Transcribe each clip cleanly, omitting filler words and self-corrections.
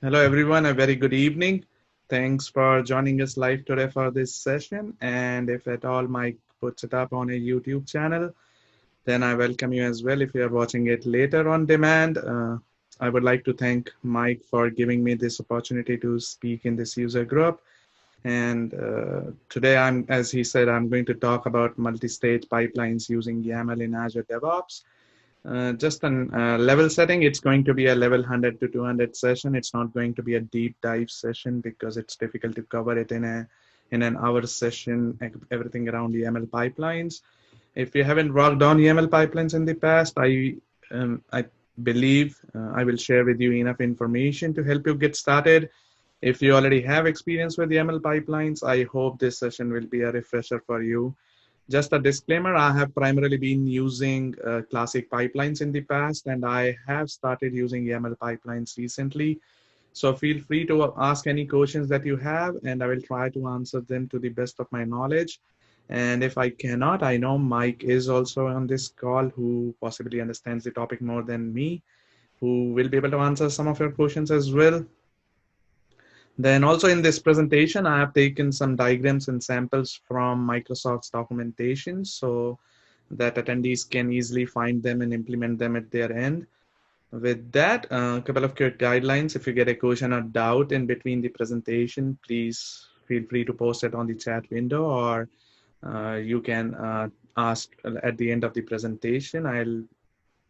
Hello, everyone. A very good evening. Thanks for joining us live today for this session. And if at all Mike puts it up on a YouTube channel, then I welcome you as well if you are watching it later on demand. I would like to thank Mike for giving me this opportunity to speak in this user group. And today, as he said, I'm going to talk about multi-stage pipelines using YAML in Azure DevOps. Just an level setting, it's going to be a level 100 to 200 session. It's not going to be a deep dive session because it's difficult to cover it in an hour session, everything around YAML pipelines. If you haven't worked on YAML pipelines in the past, I believe I will share with you enough information to help you get started. If you already have experience with YAML pipelines, I hope this session will be a refresher for you. Just a disclaimer, I have primarily been using classic pipelines in the past, and I have started using YAML pipelines recently. So feel free to ask any questions that you have, and I will try to answer them to the best of my knowledge. And if I cannot, I know Mike is also on this call who possibly understands the topic more than me, who will be able to answer some of your questions as well. Then also in this presentation, I have taken some diagrams and samples from Microsoft's documentation so that attendees can easily find them and implement them at their end. With that, a couple of quick guidelines. If you get a question or doubt in between the presentation, please feel free to post it on the chat window, or you can ask at the end of the presentation.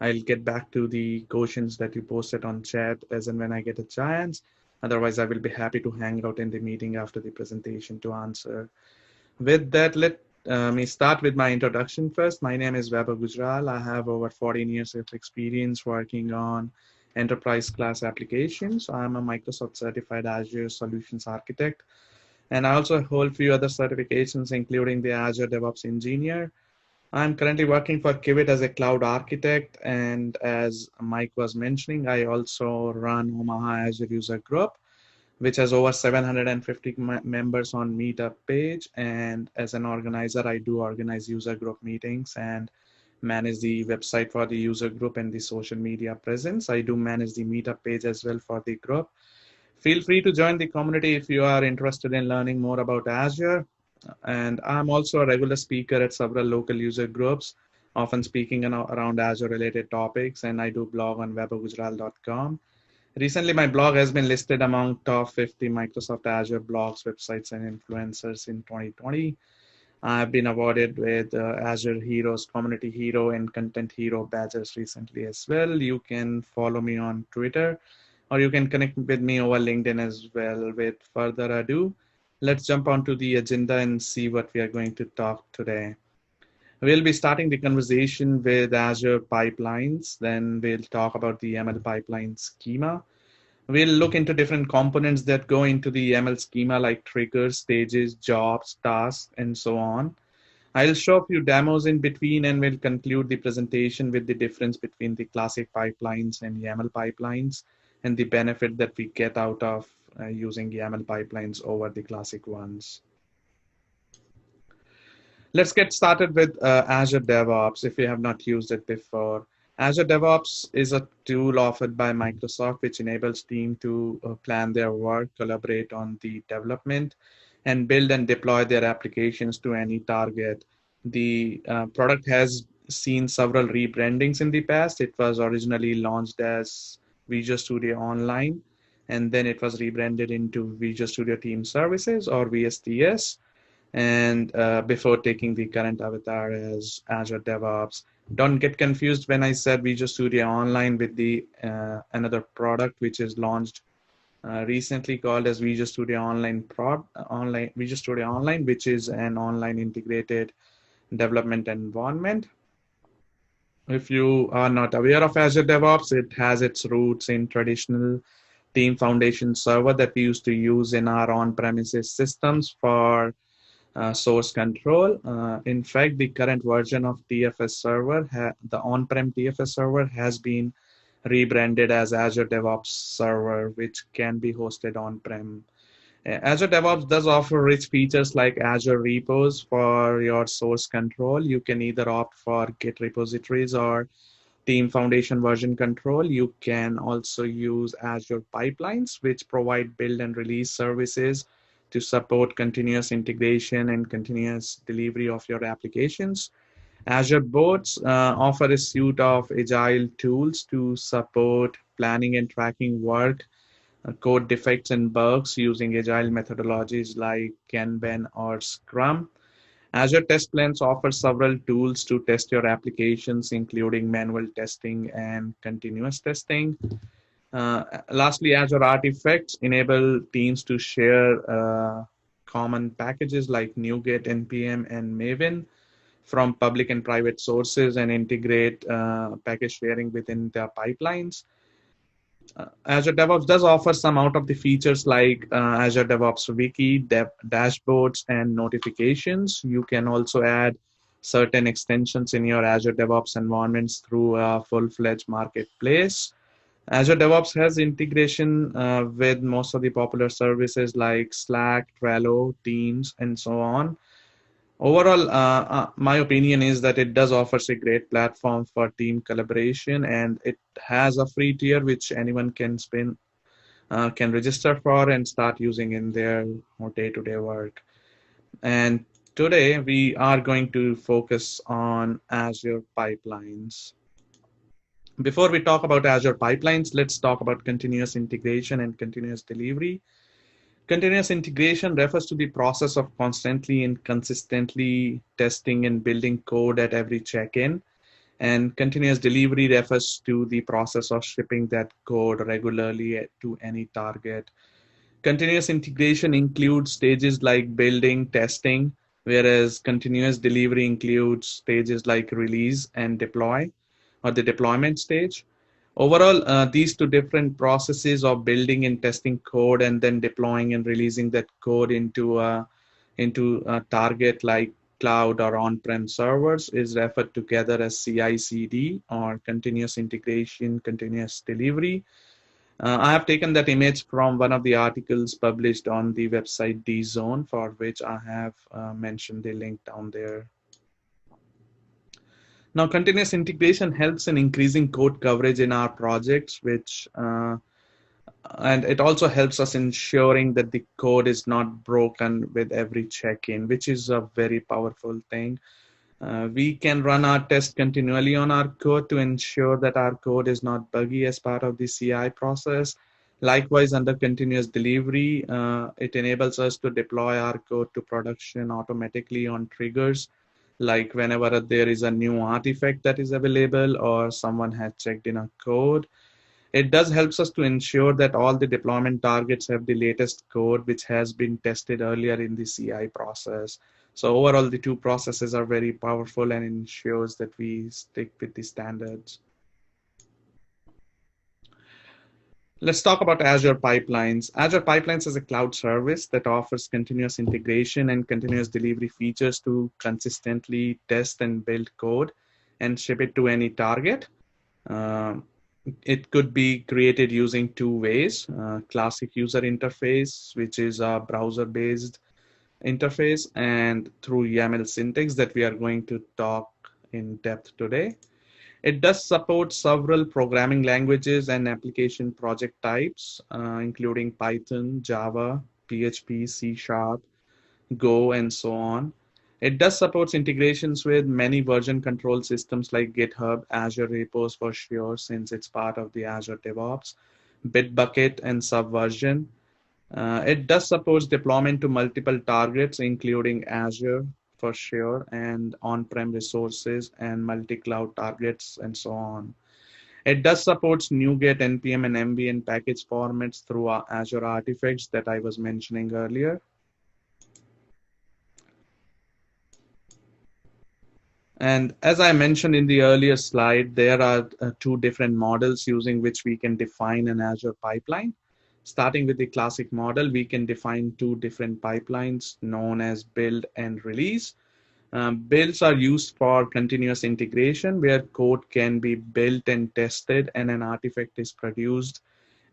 I'll get back to the questions that you posted on chat as and when I get a chance. Otherwise, I will be happy to hang out in the meeting after the presentation to answer. With that, let me start with my introduction first. My name is Vaibhav Gujral. I have over 14 years of experience working on enterprise class applications. I'm a Microsoft certified Azure solutions architect. And I also hold a few other certifications, including the Azure DevOps engineer. I'm currently working for Kivit as a cloud architect. And as Mike was mentioning, I also run Omaha Azure user group, which has over 750 members on Meetup page. And as an organizer, I do organize user group meetings and manage the website for the user group and the social media presence. I do manage the Meetup page as well for the group. Feel free to join the community if you are interested in learning more about Azure. And I'm also a regular speaker at several local user groups, often speaking around Azure related topics. And I do blog on vaibhavgujral.com. Recently, my blog has been listed among top 50 Microsoft Azure blogs, websites, and influencers in 2020. I've been awarded with Azure Heroes, Community Hero, and Content Hero badges recently as well. You can follow me on Twitter, or you can connect with me over LinkedIn as well. With further ado, let's jump onto the agenda and see what we are going to talk today. We'll be starting the conversation with Azure Pipelines. Then we'll talk about the YAML pipeline schema. We'll look into different components that go into the YAML schema like triggers, stages, jobs, tasks, and so on. I'll show a few demos in between, and we'll conclude the presentation with the difference between the classic pipelines and YAML pipelines and the benefit that we get out of using YAML pipelines over the classic ones. Let's get started with Azure DevOps if you have not used it before. Azure DevOps is a tool offered by Microsoft which enables teams to plan their work, collaborate on the development, and build and deploy their applications to any target. The product has seen several rebrandings in the past. It was originally launched as Visual Studio Online, and then it was rebranded into Visual Studio Team Services, or VSTS, and before taking the current avatar as Azure DevOps. Don't get confused when I said Visual Studio Online with the another product which is launched recently called as Visual Studio Visual Studio Online, which is an online integrated development environment. If you are not aware of Azure DevOps, it has its roots in traditional Team Foundation server that we used to use in our on-premises systems for source control. In fact, the current version of TFS server, the on-prem TFS server, has been rebranded as Azure DevOps Server, which can be hosted on-prem. Azure DevOps does offer rich features like Azure repos for your source control. You can either opt for Git repositories or Team Foundation version control, you can also use Azure Pipelines, which provide build and release services to support continuous integration and continuous delivery of your applications. Azure Boards offer a suite of agile tools to support planning and tracking work, code defects and bugs using agile methodologies like Kanban or Scrum. Azure Test Plans offers several tools to test your applications, including manual testing and continuous testing. Lastly, Azure Artifacts enable teams to share common packages like NuGet, NPM, and Maven from public and private sources and integrate package sharing within their pipelines. Azure DevOps does offer some out of the features like Azure DevOps Wiki, dashboards, and notifications. You can also add certain extensions in your Azure DevOps environments through a full-fledged marketplace. Azure DevOps has integration with most of the popular services like Slack, Trello, Teams, and so on. Overall, my opinion is that it does offers a great platform for team collaboration, and it has a free tier which anyone can register for and start using in their day-to-day work. And today we are going to focus on Azure Pipelines. Before we talk about Azure Pipelines, let's talk about continuous integration and continuous delivery. Continuous integration refers to the process of constantly and consistently testing and building code at every check-in. And continuous delivery refers to the process of shipping that code regularly to any target. Continuous integration includes stages like building, testing, whereas continuous delivery includes stages like release and deploy, or the deployment stage. Overall, these two different processes of building and testing code and then deploying and releasing that code into a target like cloud or on-prem servers is referred together as CI/CD, or continuous integration, continuous delivery. I have taken that image from one of the articles published on the website dzone, for which I have mentioned the link down there. Now, continuous integration helps in increasing code coverage in our projects, and it also helps us ensuring that the code is not broken with every check-in, which is a very powerful thing. We can run our test continually on our code to ensure that our code is not buggy as part of the CI process. Likewise, under continuous delivery, it enables us to deploy our code to production automatically on triggers, like whenever there is a new artifact that is available or someone has checked in a code. It does helps us to ensure that all the deployment targets have the latest code which has been tested earlier in the CI process. So overall, the two processes are very powerful and ensures that we stick with the standards. Let's talk about Azure Pipelines. Azure Pipelines is a cloud service that offers continuous integration and continuous delivery features to consistently test and build code and ship it to any target. It could be created using two ways: classic user interface, which is a browser-based interface, and through YAML syntax that we are going to talk in depth today. It does support several programming languages and application project types, including Python, Java, PHP, C#, Go, and so on. It does support integrations with many version control systems like GitHub, Azure Repos for sure, since it's part of the Azure DevOps, Bitbucket, and Subversion. It does support deployment to multiple targets, including Azure for sure, and on-prem resources and multi-cloud targets, and so on. It does support NuGet, NPM, and MVN package formats through Azure Artifacts that I was mentioning earlier. And as I mentioned in the earlier slide, there are two different models using which we can define an Azure pipeline. Starting with the classic model, we can define two different pipelines known as build and release. Builds are used for continuous integration, where code can be built and tested and an artifact is produced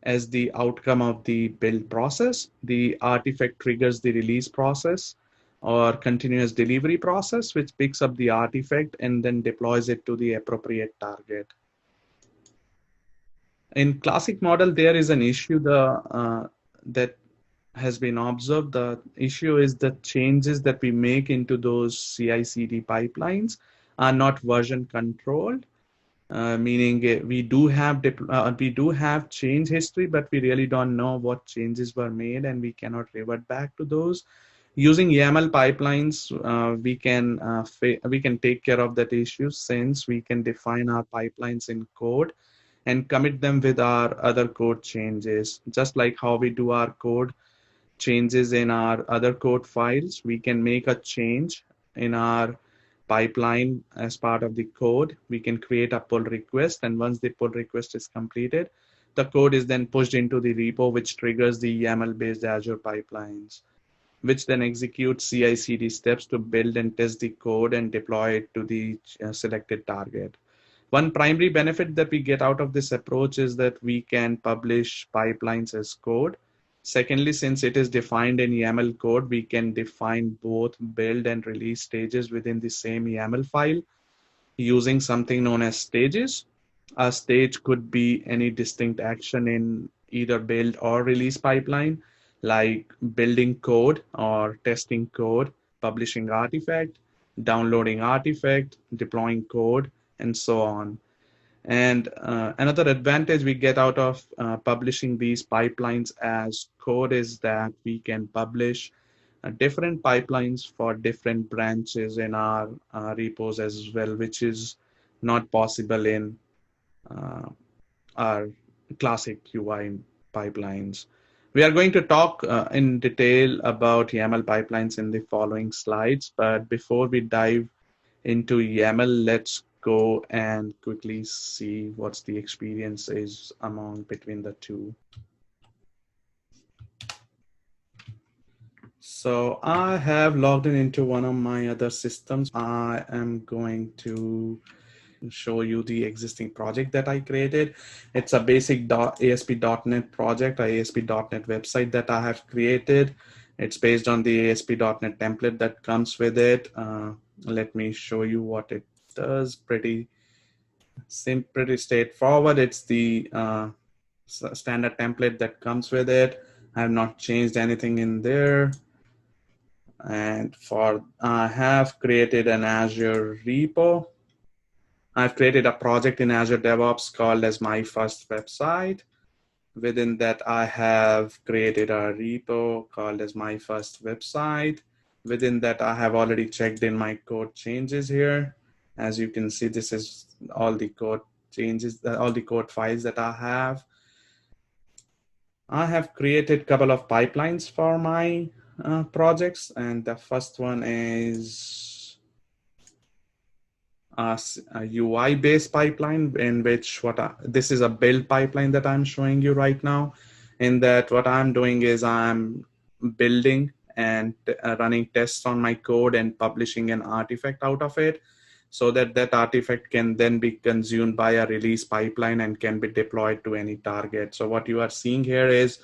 as the outcome of the build process. The artifact triggers the release process or continuous delivery process, which picks up the artifact and then deploys it to the appropriate target. In classic model, there is an issue that has been observed. The issue is the changes that we make into those CI/CD pipelines are not version controlled, meaning we do have change history, but we really don't know what changes were made, and we cannot revert back to those. Using YAML pipelines, we can take care of that issue, since we can define our pipelines in code and commit them with our other code changes. Just like how we do our code changes in our other code files, we can make a change in our pipeline as part of the code. We can create a pull request, and once the pull request is completed, the code is then pushed into the repo, which triggers the YAML-based Azure pipelines, which then executes CI/CD steps to build and test the code and deploy it to the selected target. One primary benefit that we get out of this approach is that we can publish pipelines as code. Secondly, since it is defined in YAML code, we can define both build and release stages within the same YAML file using something known as stages. A stage could be any distinct action in either build or release pipeline, like building code or testing code, publishing artifact, downloading artifact, deploying code, and so on. And another advantage we get out of publishing these pipelines as code is that we can publish different pipelines for different branches in our repos as well, which is not possible in uh, our classic UI pipelines. We are going to talk in detail about YAML pipelines in the following slides, but before we dive into YAML, let's go and quickly see what's the experience is among between the two. So I have logged in into one of my other systems. I am going to show you the existing project that I created. It's a basic ASP.NET project, a ASP.NET website that I have created. It's based on the ASP.NET template that comes with it. Let me show you what it does. Pretty simple, pretty straightforward. It's the standard template that comes with it. I have not changed anything in there. And I have created an Azure repo. I've created a project in Azure DevOps called as my first website. Within that, I have created a repo called as my first website. Within that, I have already checked in my code changes here. As you can see, this is all the code changes, all the code files that I have. I have created a couple of pipelines for my projects, and the first one is a UI-based pipeline, in which this is a build pipeline that I'm showing you right now. In that, what I'm doing is I'm building and running tests on my code and publishing an artifact out of it, so that that artifact can then be consumed by a release pipeline and can be deployed to any target. So what you are seeing here is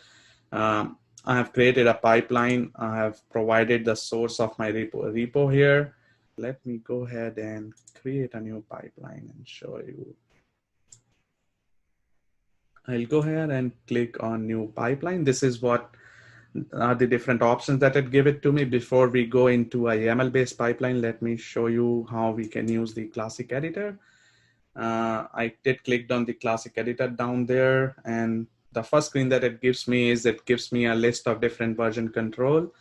I have created a pipeline. I have provided the source of my repo here. Let me go ahead and create a new pipeline and show you. I'll go ahead and click on new pipeline. This is what are the different options that it give it to me. Before we go into a YAML-based pipeline, let me show you how we can use the classic editor. I did click on the classic editor down there, and the first screen that it gives me is it gives me a list of different version control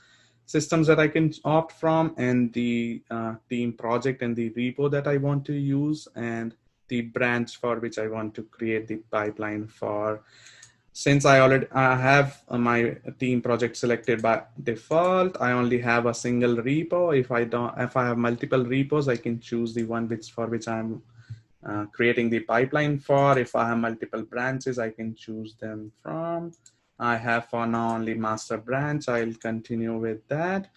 systems that I can opt from, and the team project and the repo that I want to use, and the branch for which I want to create the pipeline for. Since I have my team project selected by default, I only have a single repo. If I have multiple repos, I can choose the one for which I'm creating the pipeline for. If I have multiple branches, I can choose them from. I have for now only master branch. I'll continue with that.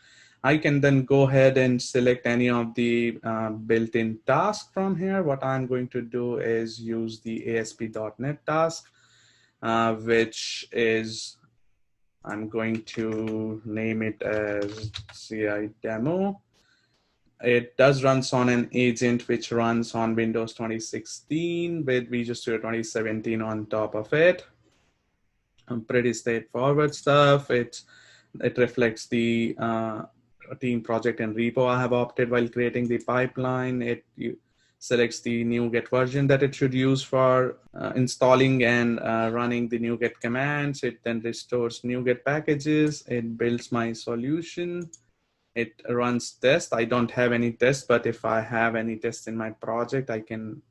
I can then go ahead and select any of the built-in tasks from here. What I'm going to do is use the ASP.NET task, which is, I'm going to name it as CI demo. it does runs on an agent which runs on Windows 2016 with Visual Studio 2017 on top of it. Pretty straightforward stuff. It reflects the team project and repo I have opted while creating the pipeline. It selects the NuGet version that it should use for installing and running the NuGet commands. It then restores NuGet packages. It builds my solution. It runs tests. I don't have any tests, but if I have any tests in my project, I can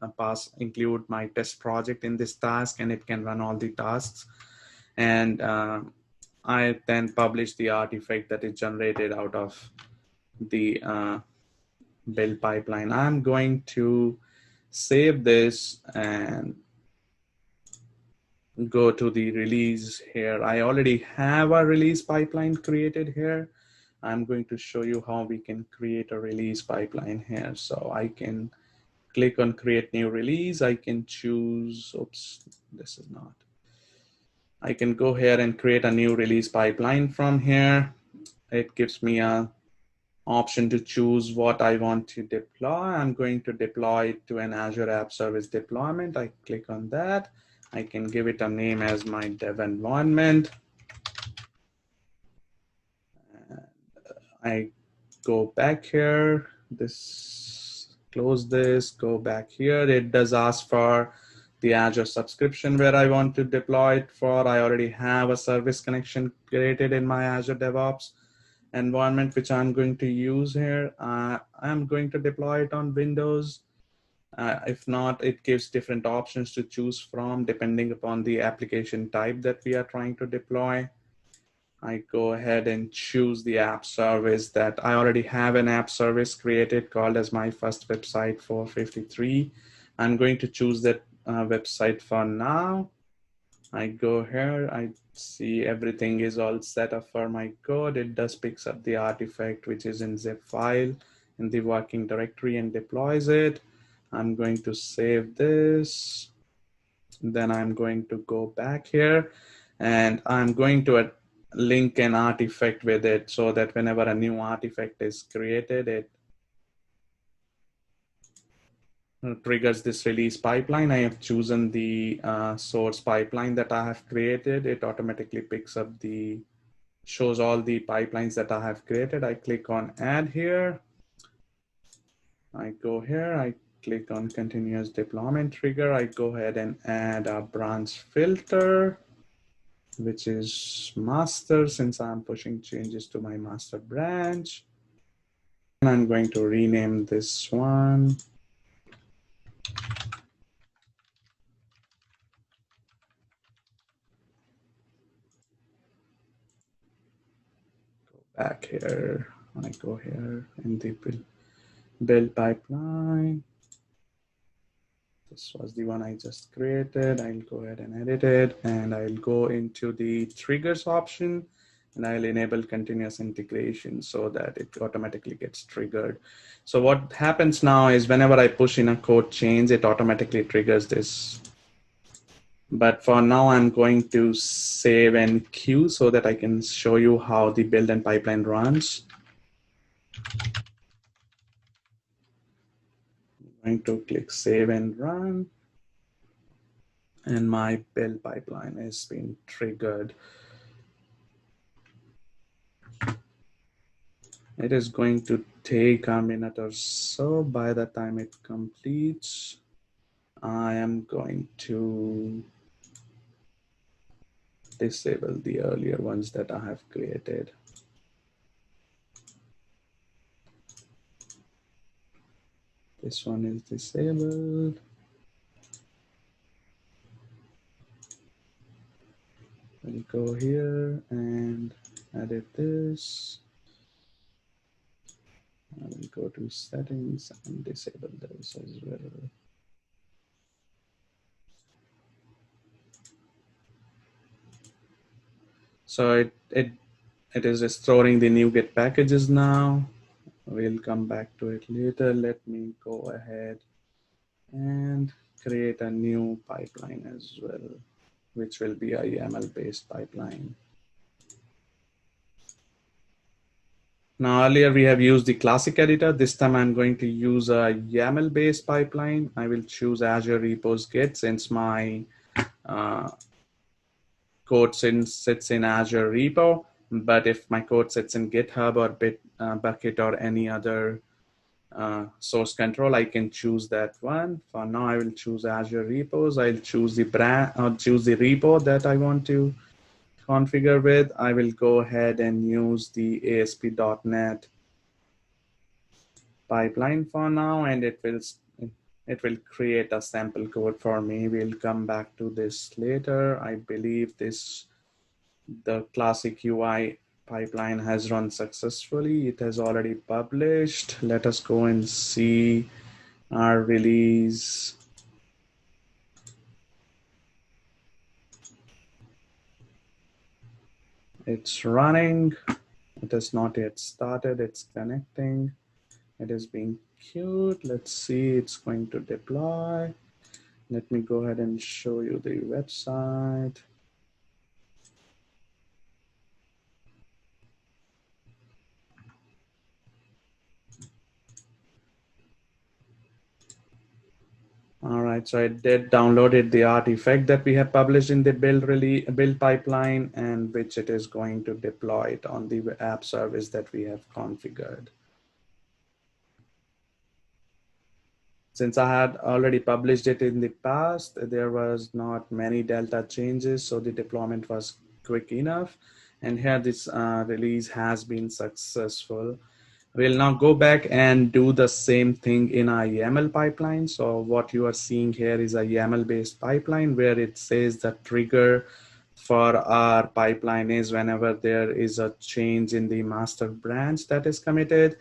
include my test project in this task, and it can run all the tasks. And I then publish the artifact that is generated out of the build pipeline. I'm going to save this and go to the release here. I already have a release pipeline created here. I'm going to show you how we can create a release pipeline here. So I can click on create new release. I can choose, oops, this is not. I can go here and create a new release pipeline from here. It gives me a option to choose what I want to deploy. I'm going to deploy it to an Azure App Service deployment. I click on that. I can give it a name as my dev environment. I go back here, close this, go back here. It does ask for the Azure subscription where I want to deploy it for. I already have a service connection created in my Azure DevOps environment, which I'm going to use here. I'm going to deploy it on Windows. If not, it gives different options to choose from depending upon the application type that we are trying to deploy. I go ahead and choose the app service that I already have an app service created called as my first website 453. I'm going to choose that website for now. I go here, I see everything is all set up for my code. It does picks up the artifact, which is in zip file in the working directory and deploys it. I'm going to save this. Then I'm going to go back here and I'm going to link an artifact with it so that whenever a new artifact is created, it triggers this release pipeline. I have chosen the source pipeline that I have created. It automatically picks up shows all the pipelines that I have created. I click on add here. I go here, I click on continuous deployment trigger. I go ahead and add a branch filter, which is master, since I'm pushing changes to my master branch. And I'm going to rename this one. Go back here. I go here in the build pipeline. This was the one I just created. I'll go ahead and edit it, and I'll go into the triggers option, and I'll enable continuous integration so that it automatically gets triggered. So what happens now is whenever I push in a code change, it automatically triggers this. But for now, I'm going to save and queue so that I can show you how the build and pipeline runs. I'm going to click save and run. And my build pipeline is being triggered. It is going to take a minute or so. By the time it completes, I am going to disable the earlier ones that I have created. This one is disabled. I'll go here and edit this. I will go to settings and disable this as well. So it is restoring the NuGet packages now. We'll come back to it later. Let me go ahead and create a new pipeline as well, which will be a YAML based pipeline. Now earlier we have used the classic editor. This time I'm going to use a YAML based pipeline. I will choose Azure Repos Git since my code sits in Azure repo. But if my code sits in GitHub or Bitbucket or any other source control, I can choose that one. For now, I will choose Azure repos. I'll choose the brand or choose the repo that I want to configure with. I will go ahead and use the ASP.NET pipeline for now, and it will create a sample code for me. We'll come back to this later. I believe the classic UI pipeline has run successfully. It has already published. Let us go and see our release. It's running. It has not yet started. It's connecting. It is being queued. Let's see. It's going to deploy. Let me go ahead and show you the website. All right, so I did downloaded the artifact that we have published in the build pipeline, and which it is going to deploy it on the app service that we have configured. Since I had already published it in the past, there was not many Delta changes, so the deployment was quick enough. And here this release has been successful. We'll now go back and do the same thing in our YAML pipeline. So what you are seeing here is a YAML based pipeline where it says the trigger for our pipeline is whenever there is a change in the master branch that is committed.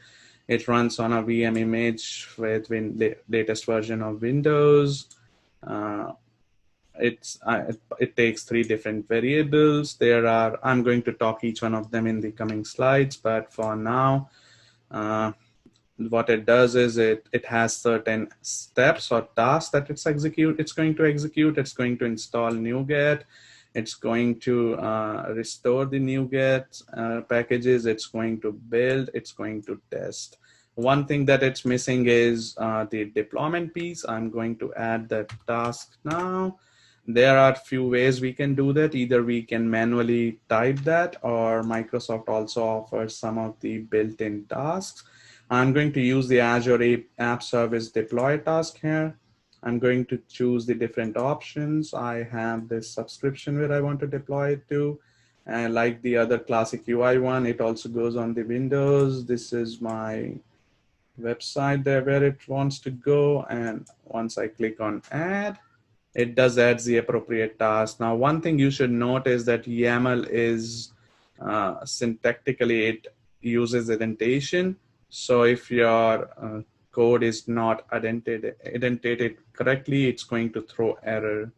It runs on a VM image with the latest version of Windows. It takes 3 different variables. I'm going to talk each one of them in the coming slides, but for now, what it does is it has certain steps or tasks that it's going to execute. It's going to install NuGet. It's going to restore the NuGet packages. It's going to build. It's going to test. One thing that it's missing is the deployment piece. I'm going to add that task now. There are few ways we can do that. Either we can manually type that, or Microsoft also offers some of the built-in tasks. I'm going to use the Azure App Service deploy task here. I'm going to choose the different options. I have this subscription where I want to deploy it to. And like the other classic UI one, it also goes on the Windows. This is my website there where it wants to go. And once I click on add, it does add the appropriate task. Now, one thing you should note is that YAML is syntactically, it uses indentation. So if your code is not indentated correctly, it's going to throw error.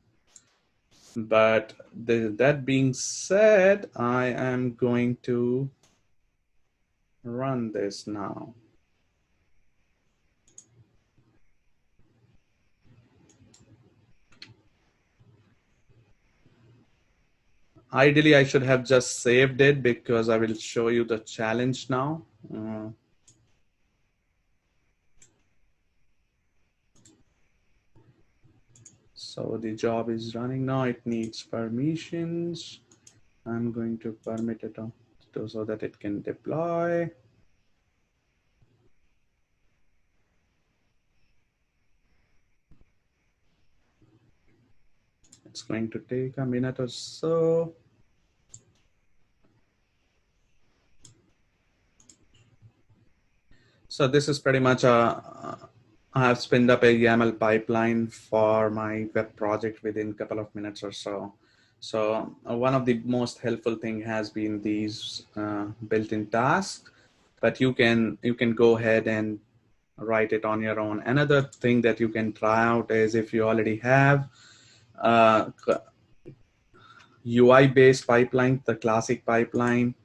But that being said, I am going to run this now. Ideally, I should have just saved it because I will show you the challenge now. So the job is running now. It needs permissions. I'm going to permit it so that it can deploy. It's going to take a minute or so. So this is pretty much I have spinned up a YAML pipeline for my web project within a couple of minutes or so. So one of the most helpful thing has been these built-in tasks, but you can go ahead and write it on your own. Another thing that you can try out is if you already have UI-based pipeline, the classic pipeline,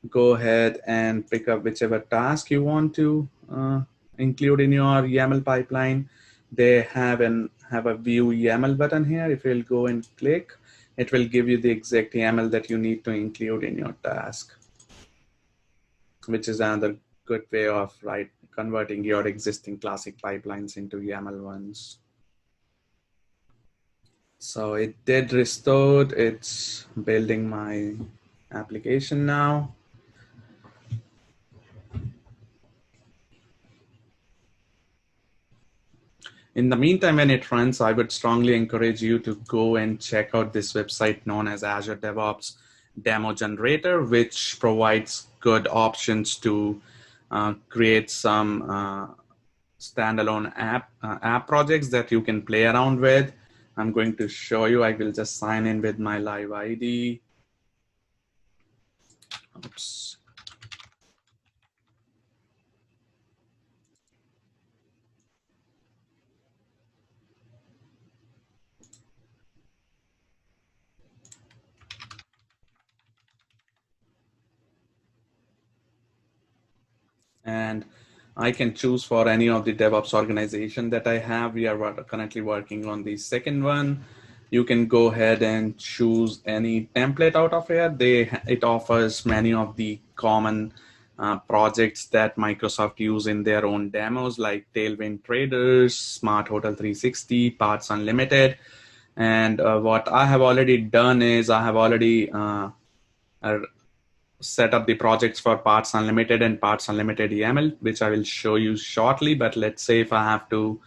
go ahead and pick up whichever task you want to include in your YAML pipeline. They have a view YAML button here. If you'll go and click, it will give you the exact YAML that you need to include in your task. which is another good way of converting your existing classic pipelines into YAML ones. So it did restore. It's building my application now. In the meantime, when it runs, I would strongly encourage you to go and check out this website known as Azure DevOps Demo Generator, which provides good options to create some standalone app projects that you can play around with. I'm going to show you. I will just sign in with my live ID. Oops. And I can choose for any of the DevOps organization that I have. We are currently working on the second one. You can go ahead and choose any template out of here. It offers many of the common projects that Microsoft use in their own demos, like Tailwind Traders, Smart Hotel 360, Parts Unlimited. And what I have already done is I have already set up the projects for Parts Unlimited and Parts Unlimited YAML, which I will show you shortly. But let's say if I have to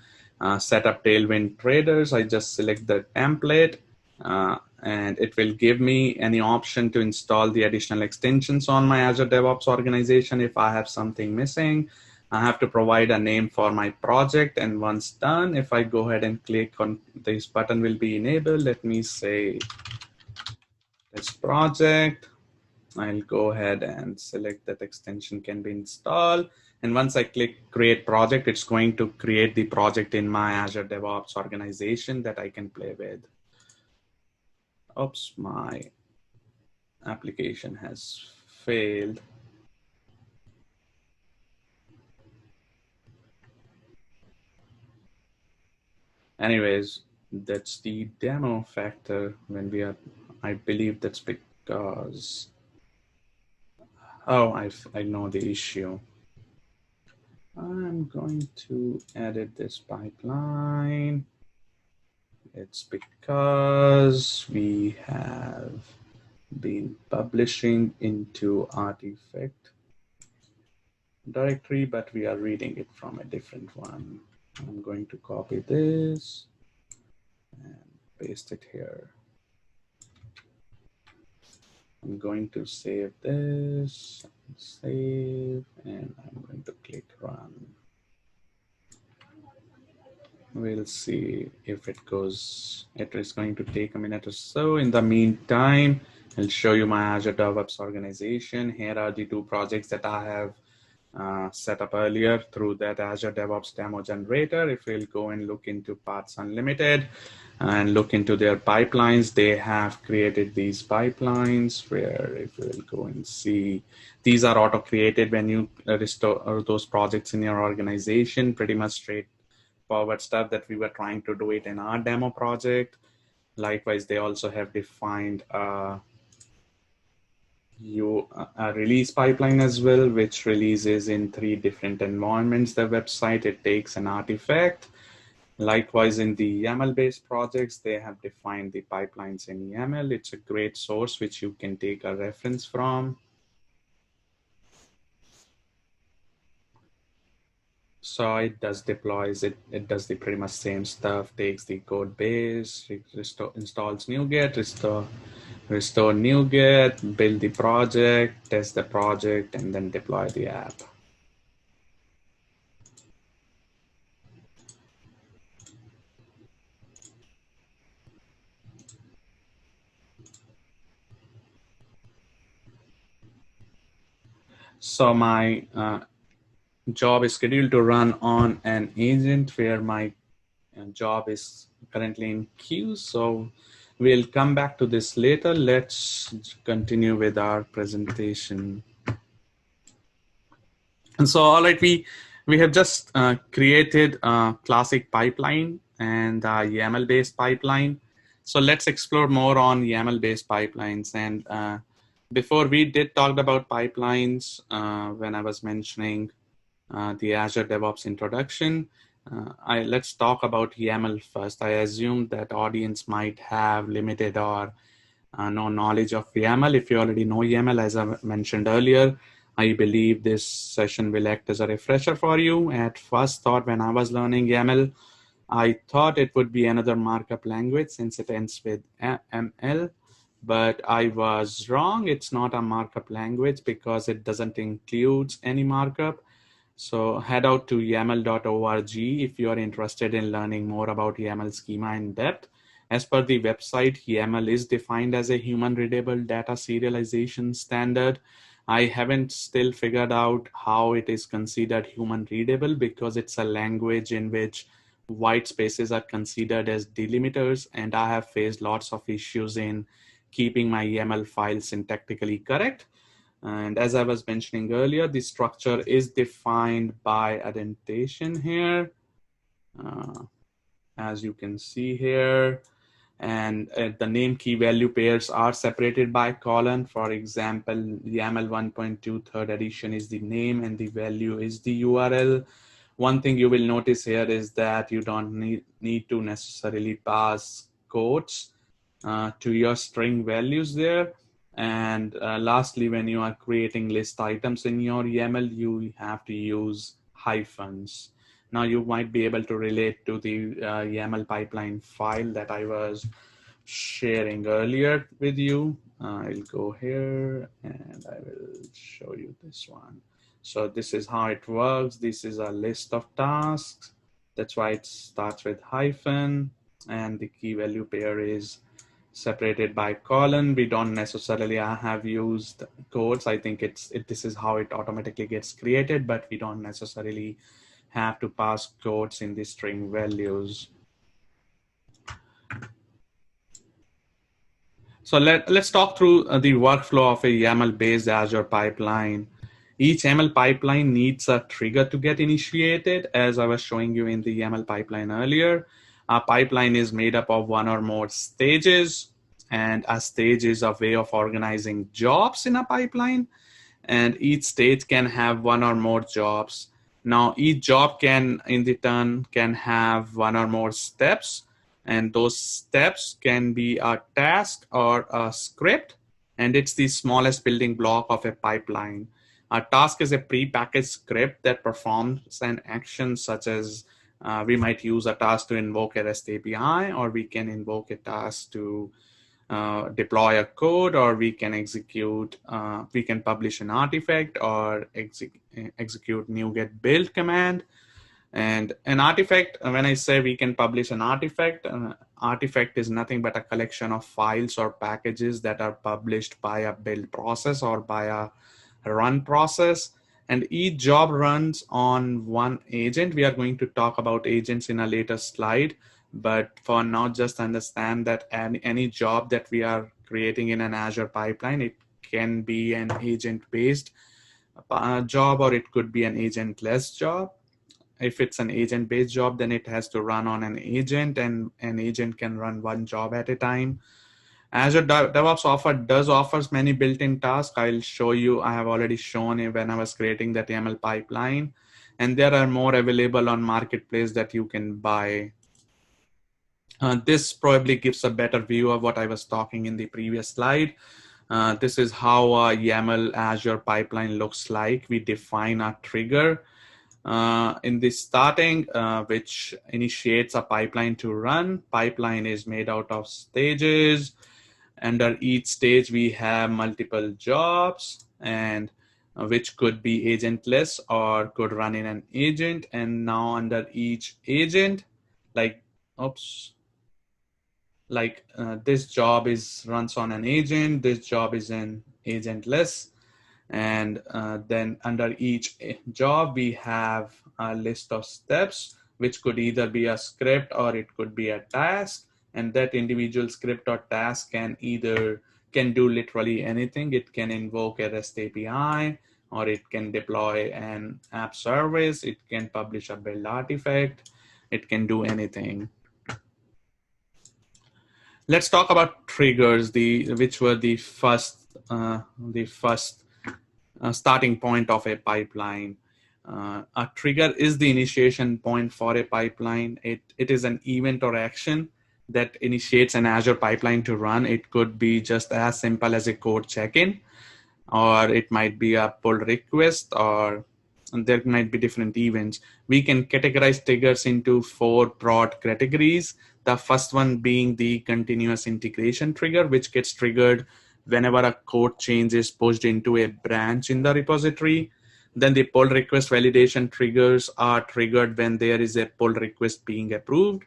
set up Tailwind Traders, I just select the template and it will give me any option to install the additional extensions on my Azure DevOps organization. If I have something missing, I have to provide a name for my project. And once done, if I go ahead and click on this button will be enabled. Let me say this project. I'll go ahead and select that extension can be installed. And once I click create project, it's going to create the project in my Azure DevOps organization that I can play with. Oops, my application has failed. Anyways, that's the demo factor when we are, I believe that's because, oh, I know the issue. I'm going to edit this pipeline. It's because we have been publishing into artifact directory, but we are reading it from a different one. I'm going to copy this and paste it here. I'm going to save this, save, and I'm going to click run. We'll see if it goes. It is going to take a minute or so. In the meantime, I'll show you my Azure DevOps organization. Here are the two projects that I have set up earlier through that Azure DevOps Demo Generator. If we'll go and look into Parts Unlimited and look into their pipelines, they have created these pipelines where if we'll go and see, these are auto-created when you restore those projects in your organization, pretty much straightforward stuff that we were trying to do it in our demo project. Likewise, they also have defined a release pipeline as well, which releases in 3 different environments. The website, it takes an artifact. Likewise, in the YAML-based projects, they have defined the pipelines in YAML. It's a great source which you can take a reference from. So it does deploys, it does the pretty much same stuff, takes the code base, installs NuGet, restore NuGet, build the project, test the project, and then deploy the app. So my job is scheduled to run on an agent where my job is currently in queue. So we'll come back to this later. Let's continue with our presentation. And so, all right, we have just created a classic pipeline and a YAML-based pipeline. So let's explore more on YAML-based pipelines. And Before we did talk about pipelines when I was mentioning the Azure DevOps introduction. Let's talk about YAML first. I assume that audience might have limited or no knowledge of YAML. If you already know YAML, as I mentioned earlier, I believe this session will act as a refresher for you. At first thought, when I was learning YAML, I thought it would be another markup language since it ends with ML, but I was wrong. It's not a markup language because it doesn't include any markup. So head out to yaml.org if you are interested in learning more about YAML schema in depth. As per the website, YAML is defined as a human readable data serialization standard. I haven't still figured out how it is considered human readable because it's a language in which white spaces are considered as delimiters, and I have faced lots of issues in keeping my YAML files syntactically correct. And as I was mentioning earlier, the structure is defined by indentation here, as you can see here. And the name key value pairs are separated by colon. For example, YAML 1.2 third edition is the name and the value is the URL. One thing you will notice here is that you don't need to necessarily pass quotes to your string values there. And lastly, when you are creating list items in your YAML, you have to use hyphens. Now you might be able to relate to the YAML pipeline file that I was sharing earlier with you. I'll go here and I will show you this one. So this is how it works. This is a list of tasks. That's why it starts with hyphen, and the key value pair is separated by colon. We don't necessarily have used quotes. I think this is how it automatically gets created, but we don't necessarily have to pass quotes in the string values. So let's talk through the workflow of a YAML-based Azure pipeline. Each YAML pipeline needs a trigger to get initiated, as I was showing you in the YAML pipeline earlier. A pipeline is made up of one or more stages, and a stage is a way of organizing jobs in a pipeline, and each stage can have one or more jobs. Now, each job can have one or more steps, and those steps can be a task or a script, and it's the smallest building block of a pipeline. A task is a pre-packaged script that performs an action such as we might use a task to invoke a REST API, or we can invoke a task to deploy a code, or we can publish an artifact or execute NuGet build command. And an artifact, when I say we can publish an artifact, artifact is nothing but a collection of files or packages that are published by a build process or by a run process. And each job runs on one agent. We are going to talk about agents in a later slide, but for now, just understand that any job that we are creating in an Azure pipeline, it can be an agent-based job, or it could be an agentless job. If it's an agent-based job, then it has to run on an agent, and an agent can run one job at a time. Azure DevOps offers many built-in tasks. I'll show you. I have already shown it when I was creating that YAML pipeline, and there are more available on Marketplace that you can buy. This probably gives a better view of what I was talking in the previous slide. This is how a YAML Azure pipeline looks like. We define a trigger in the starting, which initiates a pipeline to run. Pipeline is made out of stages. Under each stage, we have multiple jobs, and which could be agentless or could run in an agent. And now under each agent, this job runs on an agent, this job is an agentless, and then under each job we have a list of steps, which could either be a script or it could be a task, and that individual script or task can do literally anything. It can invoke a REST API, or it can deploy an app service, it can publish a build artifact, it can do anything. Let's talk about triggers, which were the first the first starting point of a pipeline. A trigger is the initiation point for a pipeline. It is an event or action that initiates an Azure pipeline to run. It could be just as simple as a code check-in, or it might be a pull request, or there might be different events. We can categorize triggers into 4 broad categories. The first one being the continuous integration trigger, which gets triggered whenever a code change is pushed into a branch in the repository. Then the pull request validation triggers are triggered when there is a pull request being approved.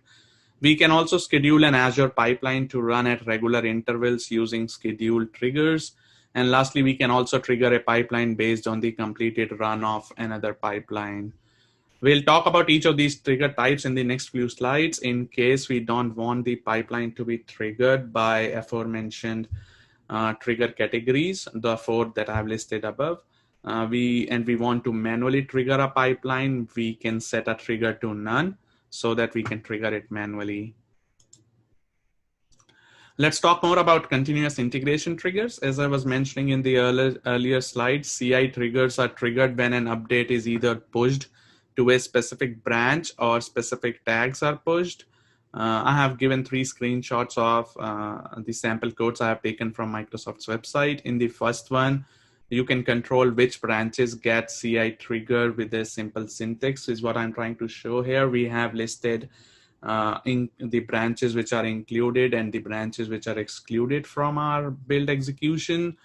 We can also schedule an Azure pipeline to run at regular intervals using scheduled triggers. And lastly, we can also trigger a pipeline based on the completed run of another pipeline. We'll talk about each of these trigger types in the next few slides in case we don't want the pipeline to be triggered by aforementioned trigger categories, the 4 that I've listed above. We want to manually trigger a pipeline, we can set a trigger to none so that we can trigger it manually. Let's talk more about continuous integration triggers. As I was mentioning in the earlier slide, CI triggers are triggered when an update is either pushed to a specific branch or specific tags are pushed. I have given 3 screenshots of the sample codes I have taken from Microsoft's website. In the first one, you can control which branches get CI triggered with a simple syntax is what I'm trying to show here. We have listed in the branches which are included and the branches which are excluded from our build execution.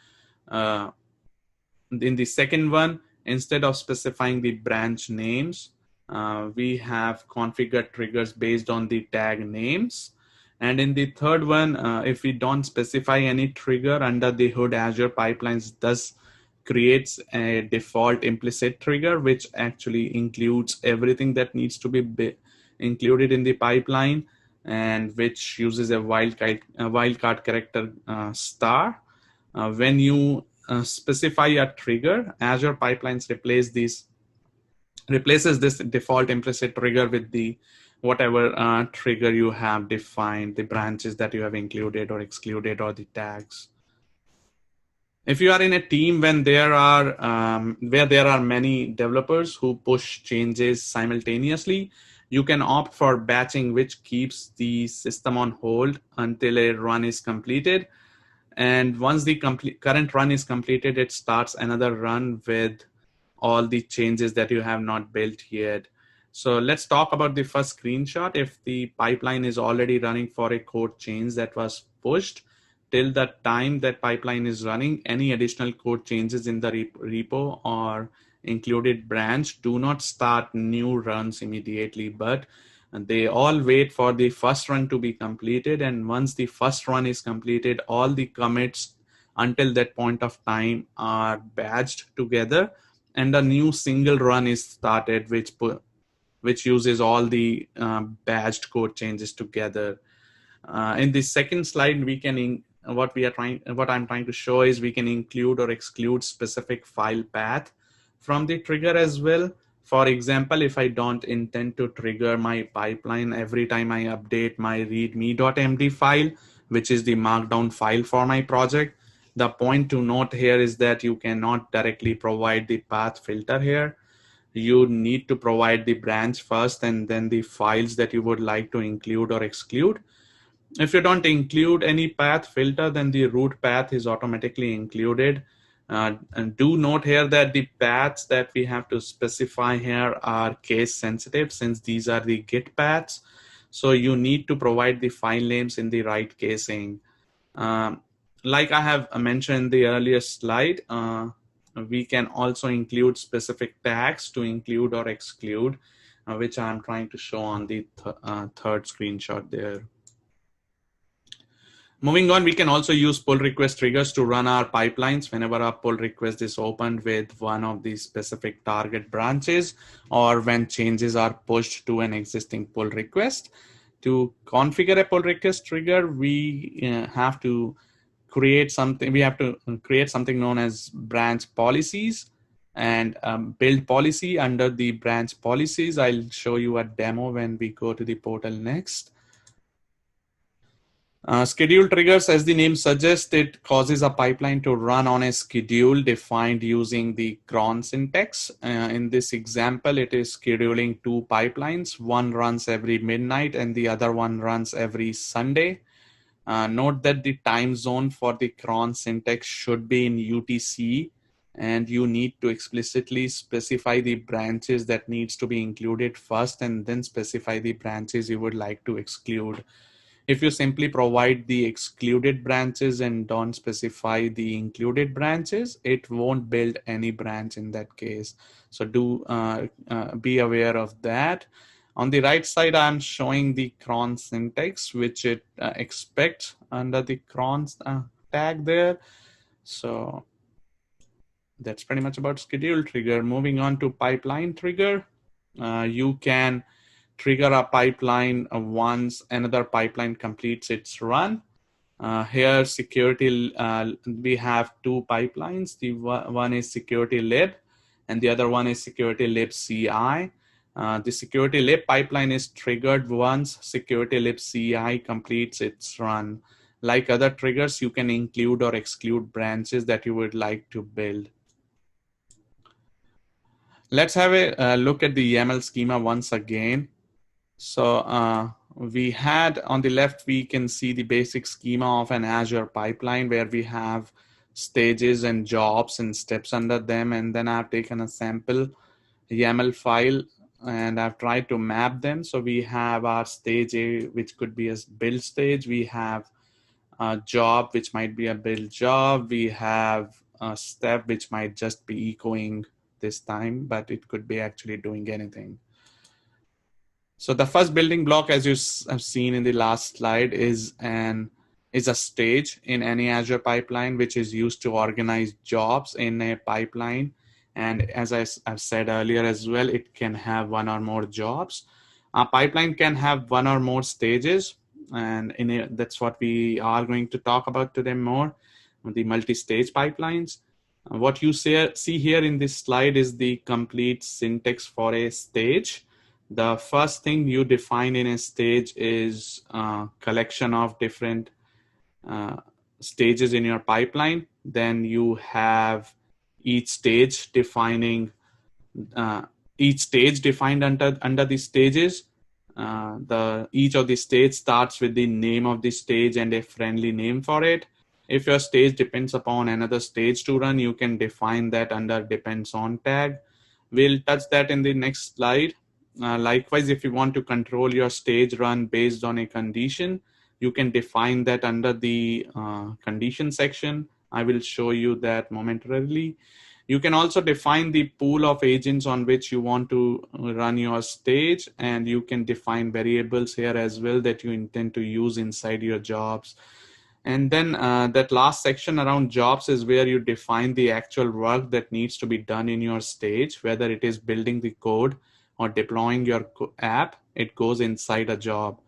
In the second one, instead of specifying the branch names, we have configured triggers based on the tag names. And in the third one, if we don't specify any trigger under the hood, Azure Pipelines does creates a default implicit trigger, which actually includes everything that needs to be included in the pipeline, and which uses a wildcard character star. When you specify a trigger, Azure Pipelines replaces this default implicit trigger with the whatever trigger you have defined, the branches that you have included or excluded, or the tags. If you are in a team when where there are many developers who push changes simultaneously, you can opt for batching, which keeps the system on hold until a run is completed. And once the current run is completed, it starts another run with all the changes that you have not built yet. So let's talk about the first screenshot. If the pipeline is already running for a code change that was pushed, till the time that pipeline is running, any additional code changes in the repo or included branch do not start new runs immediately, but they all wait for the first run to be completed. And once the first run is completed, all the commits until that point of time are badged together, and a new single run is started, which uses all the badged code changes together. In the second slide, we can what I'm trying to show is we can include or exclude specific file path from the trigger as well. For example, if I don't intend to trigger my pipeline every time I update my readme.md file, which is the markdown file for my project, the point to note here is that you cannot directly provide the path filter here. You need to provide the branch first and then the files that you would like to include or exclude. If you don't include any path filter, then the root path is automatically included. And do note here that the paths that we have to specify here are case sensitive, since these are the Git paths. So you need to provide the file names in the right casing. Like I have mentioned in the earlier slide, we can also include specific tags to include or exclude, which I'm trying to show on the third screenshot there. Moving on, we can also use pull request triggers to run our pipelines whenever a pull request is opened with one of these specific target branches, or when changes are pushed to an existing pull request. To configure a pull request trigger, we have to create something. We have to create something known as branch policies and build policy under the branch policies. I'll show you a demo when we go to the portal next. Schedule triggers, as the name suggests, it causes a pipeline to run on a schedule defined using the cron syntax. In this example, it is scheduling two pipelines. One runs every midnight and the other one runs every Sunday. Note that the time zone for the cron syntax should be in UTC, and you need to explicitly specify the branches that needs to be included first and then specify the branches you would like to exclude. If you simply provide the excluded branches and don't specify the included branches, it won't build any branch in that case. So do be aware of that. On the right side, I'm showing the cron syntax, which it expects under the cron tag there. So that's pretty much about schedule trigger. Moving on to pipeline trigger. You can trigger a pipeline once another pipeline completes its run. Here, security, we have two pipelines. The one is security lib, and the other one is security lib CI. The security lib pipeline is triggered once security lib CI completes its run. Like other triggers, you can include or exclude branches that you would like to build. Let's have a look at the YAML schema once again. So we had on the left, we can see the basic schema of an Azure pipeline where we have stages and jobs and steps under them. And then I've taken a sample YAML file and I've tried to map them. So we have our stage A, which could be a build stage. We have a job, which might be a build job. We have a step, which might just be echoing this time, but it could be actually doing anything. So the first building block, as you have seen in the last slide, is a stage in any Azure pipeline, which is used to organize jobs in a pipeline. And as I've said earlier as well, it can have one or more jobs. A pipeline can have one or more stages, and that's what we are going to talk about today more, the multi-stage pipelines. What you see here in this slide is the complete syntax for a stage. The first thing you define in a stage is a collection of different stages in your pipeline. Then you have each stage defined under the stages. Each of the stage starts with the name of the stage and a friendly name for it. If your stage depends upon another stage to run, you can define that under depends on tag. We'll touch that in the next slide. Likewise, if you want to control your stage run based on a condition, you can define that under the condition section. I will show you that momentarily. You can also define the pool of agents on which you want to run your stage, and you can define variables here as well that you intend to use inside your jobs. And then that last section around jobs is where you define the actual work that needs to be done in your stage, whether it is building the code or deploying your app. It goes inside a job.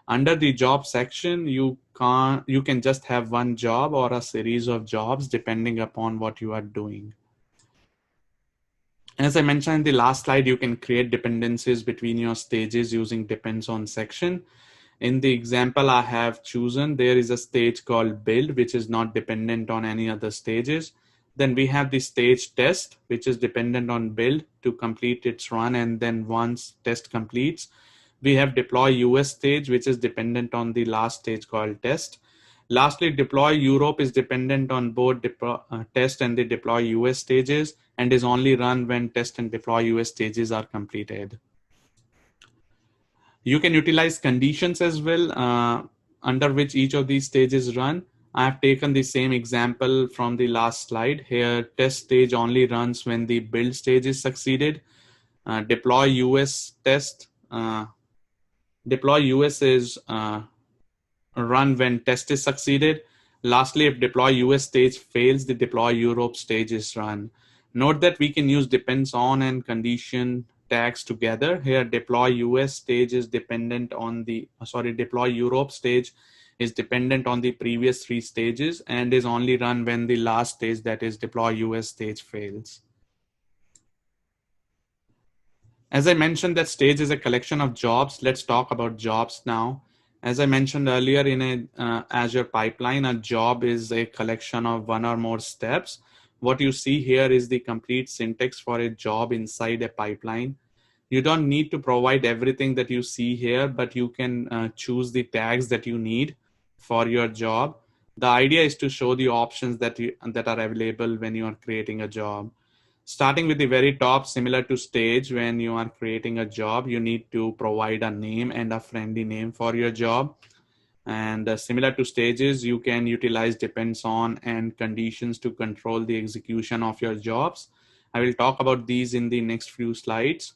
Under the job section, you can just have one job or a series of jobs depending upon what you are doing. As I mentioned in the last slide, you can create dependencies between your stages using depends on section. In the example I have chosen, there is a stage called build, which is not dependent on any other stages. Then we have the stage test, which is dependent on build to complete its run. And then once test completes, we have deploy US stage, which is dependent on the last stage called test. Lastly, deploy Europe is dependent on both test and the deploy US stages and is only run when test and deploy US stages are completed. You can utilize conditions as well under which each of these stages run. I have taken the same example from the last slide. Here, test stage only runs when the build stage is succeeded. Deploy US is run when test is succeeded. Lastly, if deploy US stage fails, the deploy Europe stage is run. Note that we can use depends on and condition tags together. Here, deploy US stage is dependent on deploy Europe stage is dependent on the previous three stages and is only run when the last stage, that is deploy US stage, fails. As I mentioned, that stage is a collection of jobs. Let's talk about jobs now. As I mentioned earlier, in a Azure pipeline, a job is a collection of one or more steps. What you see here is the complete syntax for a job inside a pipeline. You don't need to provide everything that you see here, but you can choose the tags that you need for your job. The idea is to show the options that are available when you are creating a job. Starting with the very top, similar to stage, when you are creating a job, you need to provide a name and a friendly name for your job. And similar to stages, you can utilize depends on and conditions to control the execution of your jobs. I will talk about these in the next few slides.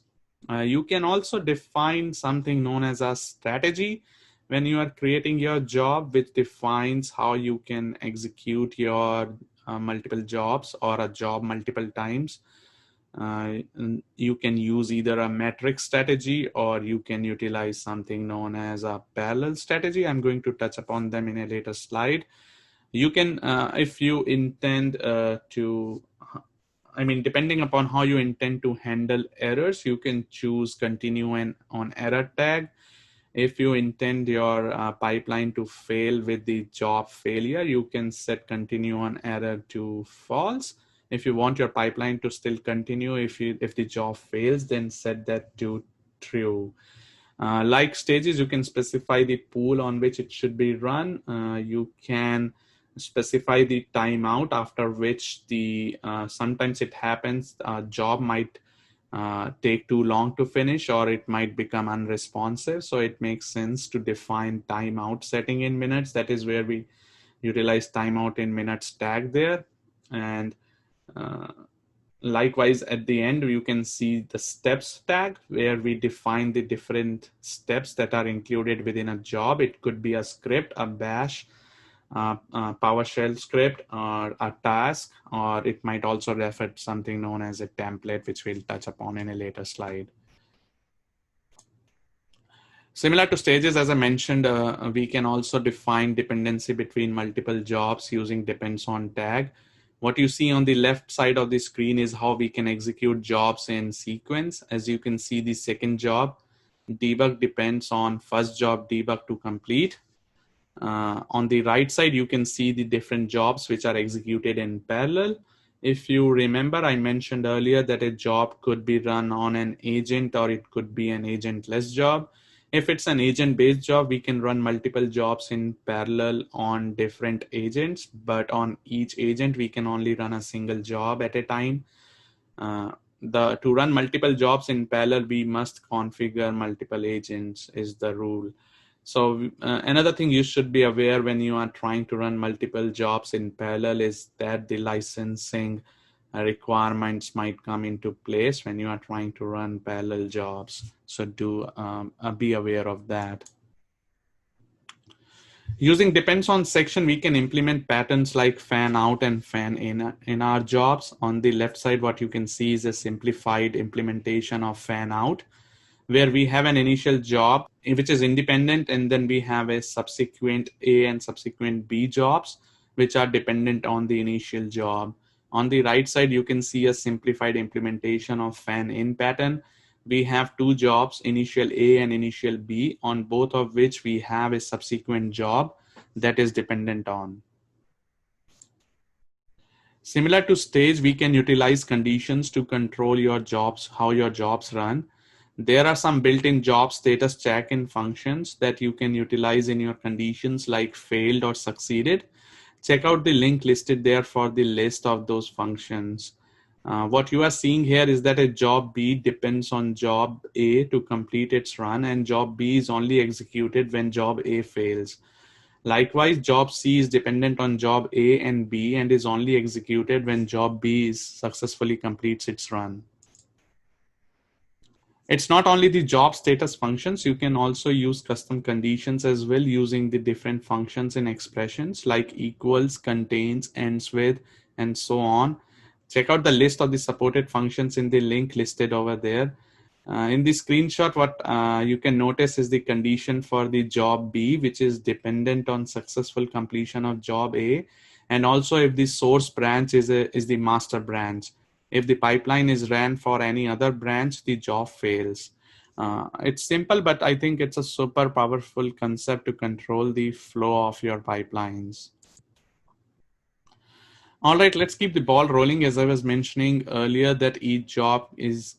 You can also define something known as a strategy when you are creating your job, which defines how you can execute your multiple jobs or a job multiple times. You can use either a metric strategy or you can utilize something known as a parallel strategy. I'm going to touch upon them in a later slide. You can, if you intend depending upon how you intend to handle errors, you can choose continue and on error tag. If you intend your pipeline to fail with the job failure, you can set continue on error to false. If you want your pipeline to still continue, if the job fails, then set that to true. Like stages, you can specify the pool on which it should be run. You can specify the timeout after which the sometimes it happens a job might take too long to finish, or it might become unresponsive. So it makes sense to define timeout setting in minutes. That is where we utilize timeout in minutes tag there. And likewise, at the end, you can see the steps tag where we define the different steps that are included within a job. It could be a script, a bash, PowerShell script, or a task, or it might also refer to something known as a template, which we'll touch upon in a later slide. Similar to stages, as I mentioned, we can also define dependency between multiple jobs using depends on tag. What you see on the left side of the screen is how we can execute jobs in sequence. As you can see, the second job, debug depends on first job debug to complete. On the right side, you can see the different jobs which are executed in parallel. If you remember, I mentioned earlier that a job could be run on an agent or it could be an agentless job. If it's an agent-based job, we can run multiple jobs in parallel on different agents, but on each agent, we can only run a single job at a time. To run multiple jobs in parallel, we must configure multiple agents is the rule. So another thing you should be aware when you are trying to run multiple jobs in parallel is that the licensing requirements might come into place when you are trying to run parallel jobs. So do be aware of that. Using depends on section, we can implement patterns like fan out and fan in our jobs. On the left side, what you can see is a simplified implementation of fan out, where we have an initial job which is independent, and then we have a subsequent A and subsequent B jobs which are dependent on the initial job. On the right side, you can see a simplified implementation of fan in pattern. We have two jobs, initial A and initial B, on both of which we have a subsequent job that is dependent on. Similar to stage, we can utilize conditions to control your jobs, how your jobs run. There are some built-in job status check-in functions that you can utilize in your conditions like failed or succeeded. Check out the link listed there for the list of those functions. What you are seeing here is that a job B depends on job A to complete its run, and job B is only executed when job A fails. Likewise, job C is dependent on job A and B and is only executed when job B successfully completes its run. It's not only the job status functions, you can also use custom conditions as well using the different functions and expressions like equals, contains, ends with, and so on. Check out the list of the supported functions in the link listed over there. In the screenshot, what you can notice is the condition for the job B, which is dependent on successful completion of job A, and also if the source branch is the master branch. If the pipeline is ran for any other branch, the job fails. It's simple, but I think it's a super powerful concept to control the flow of your pipelines. All right, let's keep the ball rolling. As I was mentioning earlier, that each job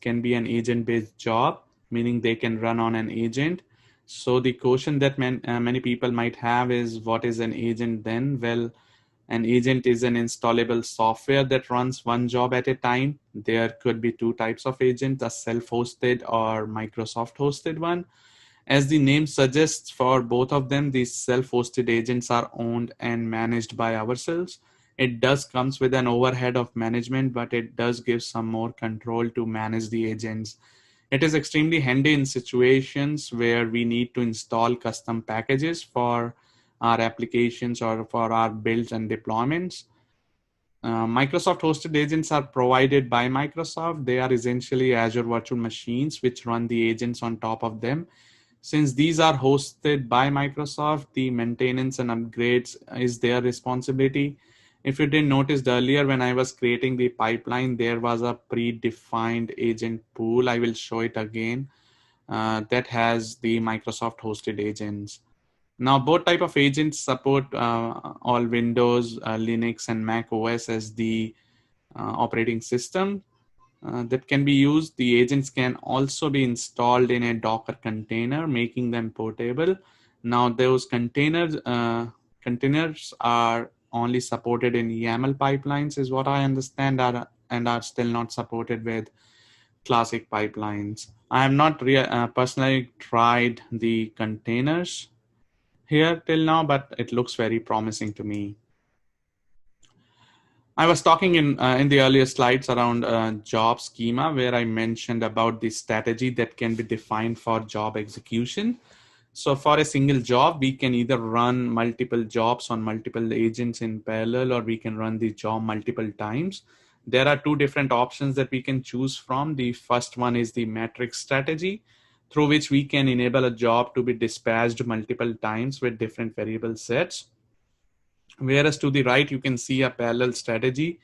can be an agent-based job, meaning they can run on an agent. So the question that many people might have is, what is an agent then? Well, an agent is an installable software that runs one job at a time. There could be two types of agents, a self-hosted or Microsoft-hosted one. As the name suggests, for both of them, these self-hosted agents are owned and managed by ourselves. It does comes with an overhead of management, but it does give some more control to manage the agents. It is extremely handy in situations where we need to install custom packages for our applications or for our builds and deployments. Microsoft hosted agents are provided by Microsoft. They are essentially Azure virtual machines which run the agents on top of them. Since these are hosted by Microsoft, the maintenance and upgrades is their responsibility. If you didn't notice earlier, when I was creating the pipeline, there was a predefined agent pool. I will show it again. That has the Microsoft hosted agents. Now, both type of agents support all Windows, Linux, and Mac OS as the operating system that can be used. The agents can also be installed in a Docker container, making them portable. Now, those containers are only supported in YAML pipelines, is what I understand, and are still not supported with classic pipelines. I have not personally tried the containers here till now, but it looks very promising to me. I was talking in the earlier slides around job schema, where I mentioned about the strategy that can be defined for job execution. So for a single job, we can either run multiple jobs on multiple agents in parallel, or we can run the job multiple times. There are two different options that we can choose from. The first one is the matrix strategy, through which we can enable a job to be dispatched multiple times with different variable sets. Whereas to the right, you can see a parallel strategy,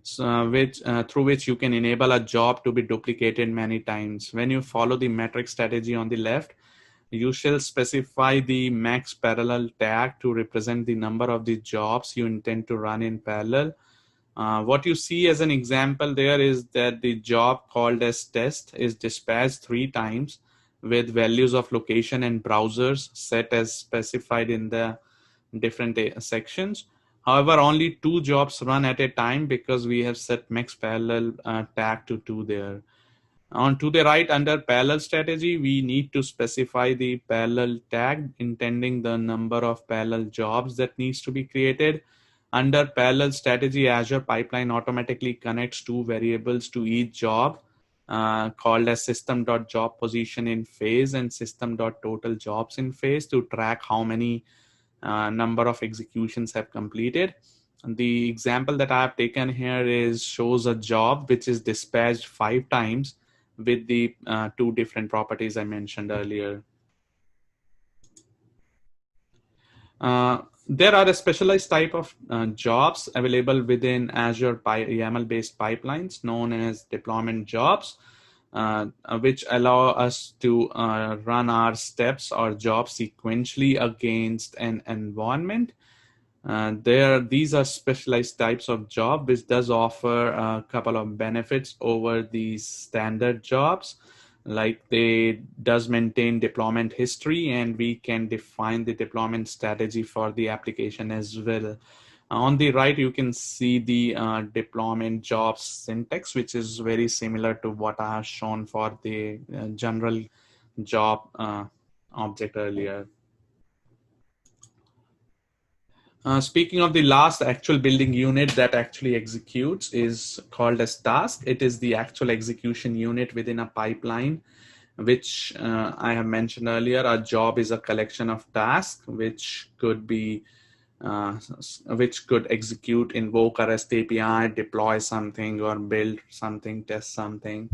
through which you can enable a job to be duplicated many times. When you follow the matrix strategy on the left, you shall specify the max parallel tag to represent the number of the jobs you intend to run in parallel. What you see as an example there is that the job called as test is dispatched 3 times with values of location and browsers set as specified in the different sections. However, only 2 jobs run at a time because we have set max parallel tag to 2 there. On to the right, under parallel strategy, we need to specify the parallel tag intending the number of parallel jobs that needs to be created. Under parallel strategy, Azure Pipeline automatically connects 2 variables to each job called as system.job position in phase and system.total jobs in phase to track how many number of executions have completed. And the example that I have taken here shows a job which is dispatched 5 times with the 2 different properties I mentioned earlier. There are a specialized type of jobs available within Azure YAML-based pipelines known as deployment jobs, which allow us to run our steps or jobs sequentially against an environment. These are specialized types of job, which does offer a couple of benefits over these standard jobs. Like they does maintain deployment history, and we can define the deployment strategy for the application as well. On the right, you can see the deployment jobs syntax, which is very similar to what I have shown for the general job object earlier. Speaking of the last actual building unit that actually executes is called as task. It is the actual execution unit within a pipeline, which I have mentioned earlier. A job is a collection of tasks which could execute, invoke a REST API, deploy something, or build something, test something.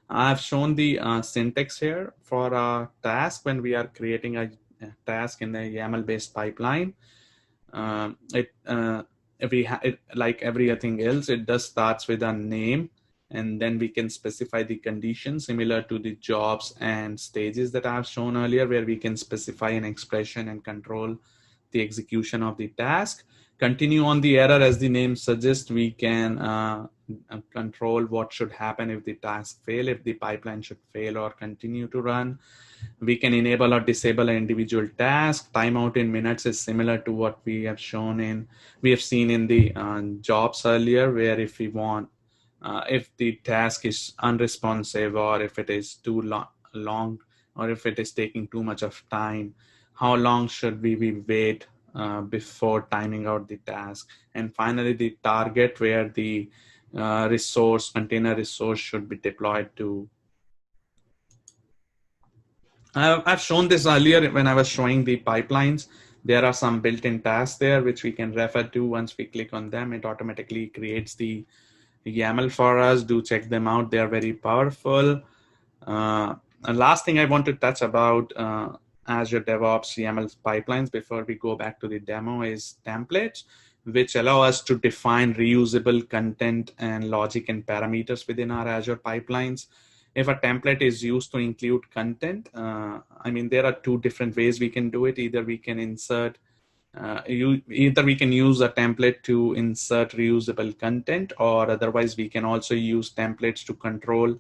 I've shown the syntax here for a task. When we are creating a task in a YAML-based pipeline, like everything else, it does starts with a name, and then we can specify the conditions similar to the jobs and stages that I've shown earlier, where we can specify an expression and control the execution of the task. Continue on the error, as the name suggests, we can control what should happen if the task fail, if the pipeline should fail or continue to run. We can enable or disable an individual task. Timeout in minutes is similar to what we have seen in the jobs earlier, where if we want, if the task is unresponsive, or if it is too long, or if it is taking too much of time, how long should we wait before timing out the task? And finally, the target, where the container resource should be deployed to. I've shown this earlier when I was showing the pipelines. There are some built-in tasks there which we can refer to. Once we click on them, it automatically creates the YAML for us. Do check them out. They are very powerful. And last thing I want to touch about Azure DevOps YAML pipelines before we go back to the demo is templates, which allow us to define reusable content and logic and parameters within our Azure pipelines. If a template is used to include content, there are two different ways we can do it. Either we can use a template to insert reusable content, or otherwise we can also use templates to control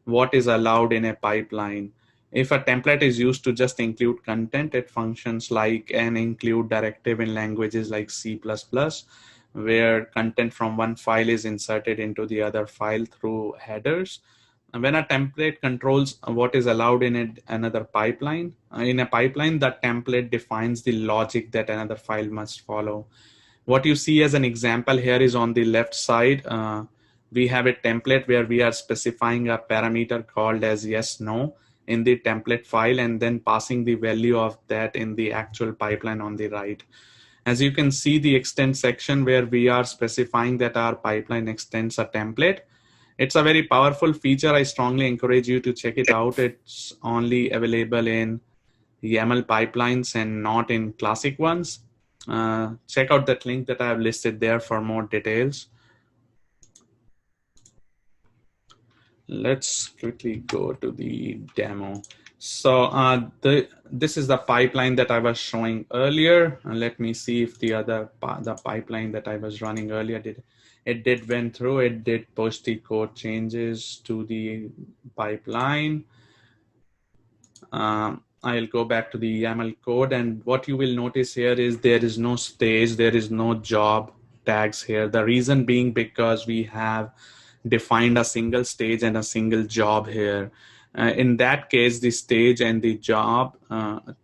what is allowed in a pipeline. If a template is used to just include content, it functions like an include directive in languages like C++, where content from one file is inserted into the other file through headers. When a template controls what is allowed in another pipeline, in a pipeline, that template defines the logic that another file must follow. What you see as an example here is on the left side. We have a template where we are specifying a parameter called as yes, no in the template file, and then passing the value of that in the actual pipeline on the right. As you can see, the extend section where we are specifying that our pipeline extends a template. It's a very powerful feature. I strongly encourage you to check it out. It's only available in YAML pipelines and not in classic ones. Check out that link that I have listed there for more details. Let's quickly go to the demo. So this is the pipeline that I was showing earlier. Let me see if the pipeline that I was running earlier went through. It did push the code changes to the pipeline. I'll go back to the YAML code, and what you will notice here is there is no stage, there is no job tags here. The reason being because we have defined a single stage and a single job here. In that case, the stage and the job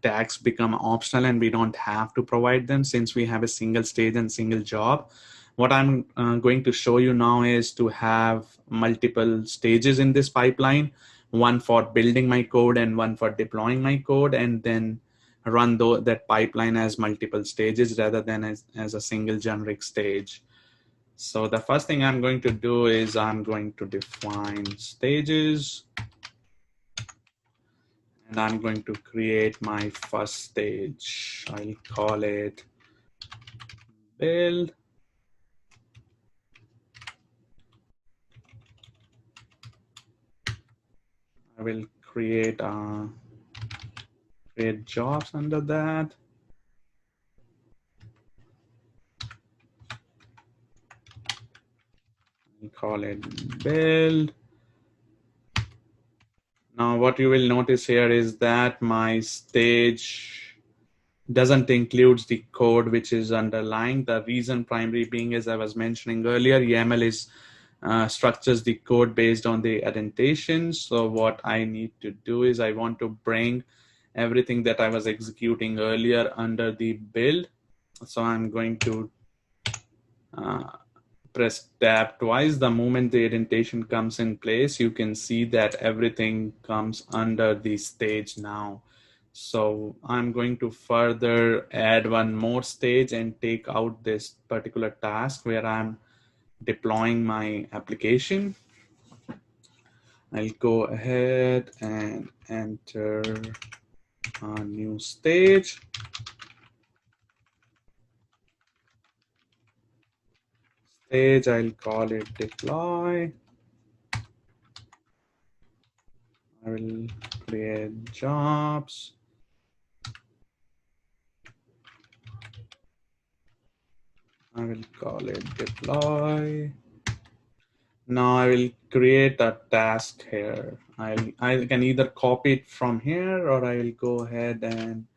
tags become optional, and we don't have to provide them since we have a single stage and single job. What I'm going to show you now is to have multiple stages in this pipeline, one for building my code and one for deploying my code, and then run that pipeline as multiple stages rather than as a single generic stage. So the first thing I'm going to do is I'm going to define stages, and I'm going to create my first stage. I'll call it build. I will create jobs under that. I'll call it build. Now what you will notice here is that my stage doesn't include the code which is underlying. The reason primary being, as I was mentioning earlier, YAML is structures the code based on the indentation. So what I need to do is I want to bring everything that I was executing earlier under the build. So I'm going to press tab twice. The moment the indentation comes in place, you can see that everything comes under the stage now. So I'm going to further add one more stage and take out this particular task where I'm deploying my application. I'll go ahead and enter a new stage. I'll call it deploy. will create jobs. I will call it deploy. Now I will create a task here. I can either copy it from here, or I will go ahead and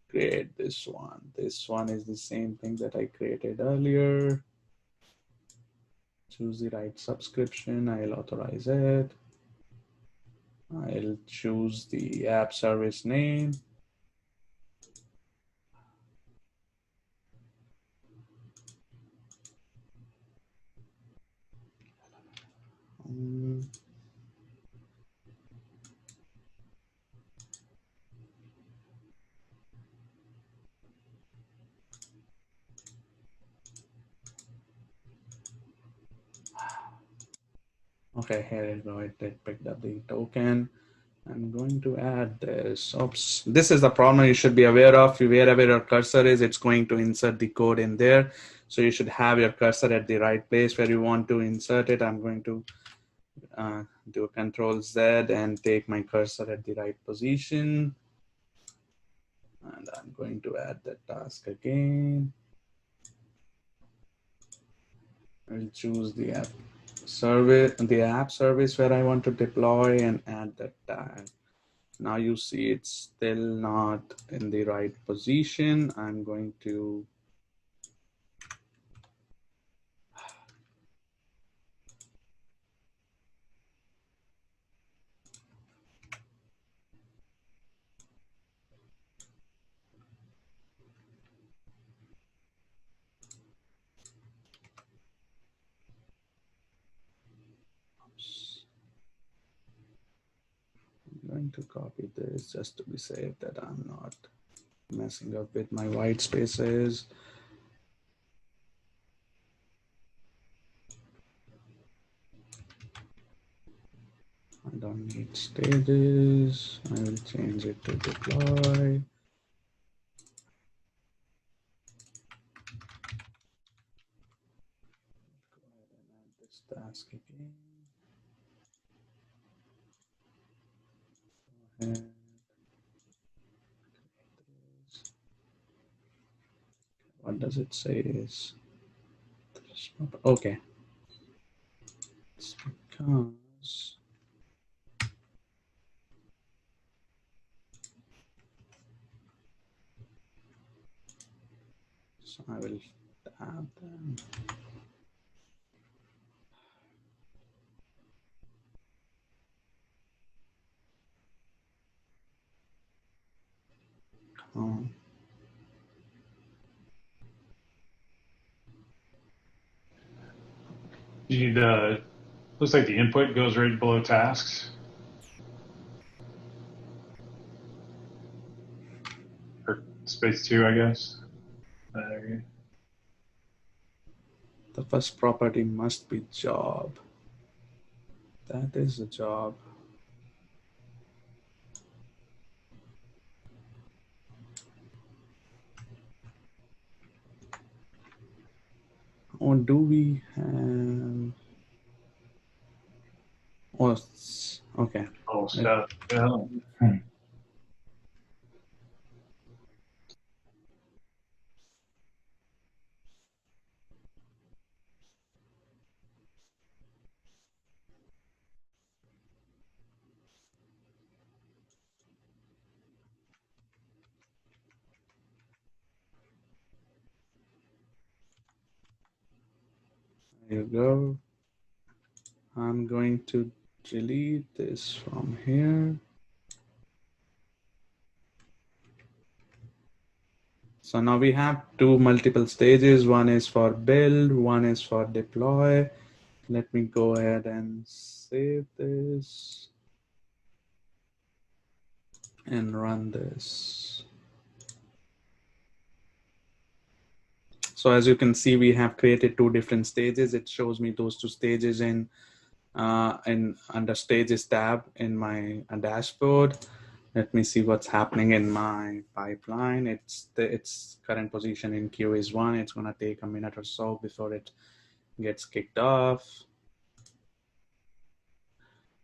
create this one. This one is the same thing that I created earlier. Choose the right subscription. I'll authorize it. I'll choose the app service name. Okay, here you go. It picked up the token. I'm going to add this. Oops. This is the problem you should be aware of. Wherever your cursor is, it's going to insert the code in there. So you should have your cursor at the right place where you want to insert it. I'm going to do Control Z and take my cursor at the right position. And I'm going to add the task again. I'll choose the app service where I want to deploy and add the tag. Now you see it's still not in the right position. I'm going to copy this just to be safe that I'm not messing up with my white spaces. I don't need stages. I will change it to deploy. Go ahead and add this task again. And what does it say is okay. It's because so I will add them. You need looks like the input goes right below tasks. Or space 2, I guess. The first property must be job. That is a job. Or do we have? Oh, okay. Oh, stuff. Yeah. There you go. I'm going to delete this from here. So now we have two multiple stages. One is for build, one is for deploy. Let me go ahead and save this and run this. So as you can see, we have created two different stages. It shows me those two stages in under stages tab in my dashboard. Let me see what's happening in my pipeline. Its current position in queue is 1. It's going to take a minute or so before it gets kicked off.